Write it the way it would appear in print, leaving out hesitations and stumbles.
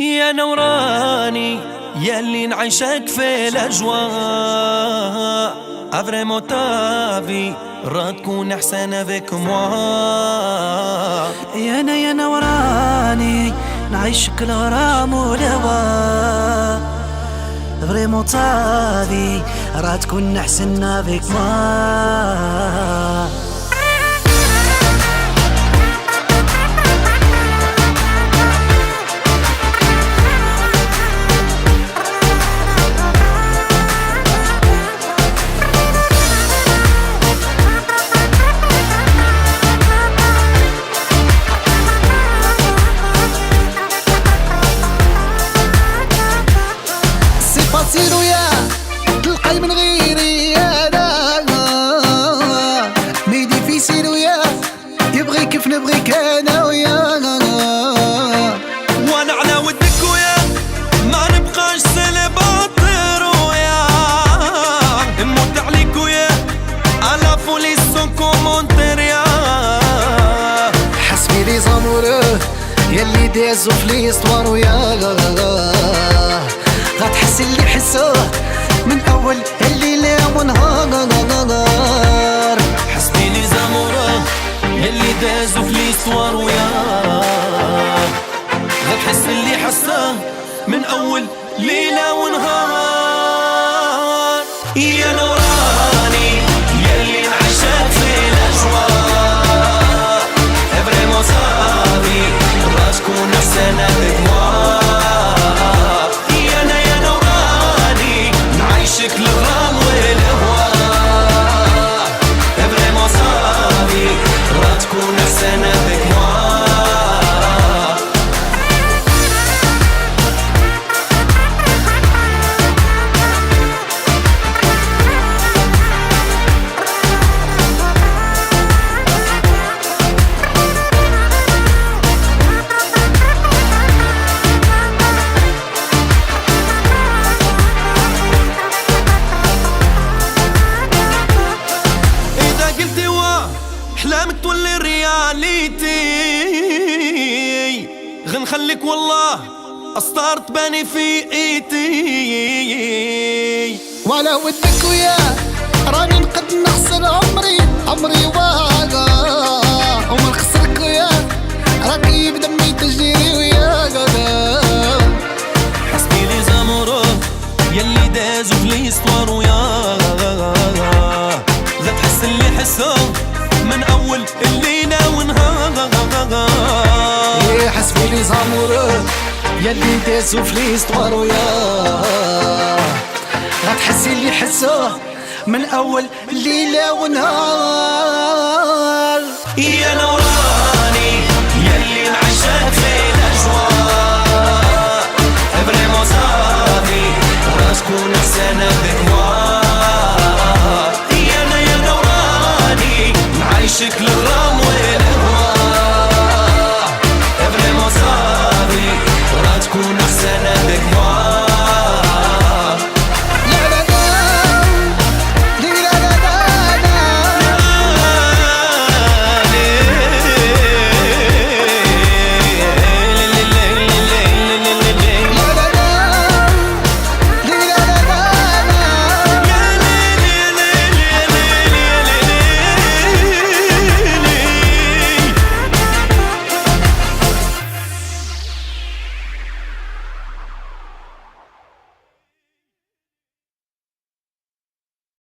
يا نوراني ياللي نعيشك في الأجواء أفريمون تافي راه تكون أحسن افيك موا. يا نوراني نعيشك الغرام والهوى فريمون تافي راه تكون أحسن افيك موا. سيرو يا تلقاي من غيري انا ميدي في سيرو يا يبغي كيف نبغيك انا ويا وانا على ودك ويا ما نبقاش سيليباتير ويا نموت عليك ويا على فولي سون كومونتير يا حسبي لي زاموره ياللي دازو في ليستوار ويا غتحس اللي حسوه من اول الليله ونهار. حسبي لي زامورة ياللي دازو في ليستوار وياه غتحس اللي حساه من اول ليله ونهار. يا نوراني ياللي نعيشك في الاجواء فريمون صافي راه تكون احسن افيك موا. نعيشك الغرام والهوى فريمون صافي راه تكون احسن افيك موا. احلامك تولي رياليتي غنخليك والله اسطار تباني في ايتي. ولا ودك ويا راني نقد نخسر عمري واقع وما نخسرك ويا راكي بدمي تجري ويا حسبي لي زامورو ياللي دازو في ليستوار ويا غتحس اللي حسو من اول الليله ونهار. حسبي لي زاموره ياللي دازو في ليستوار ويا غتحسي اللي حسوه من اول ليله ونهار. يا نوراني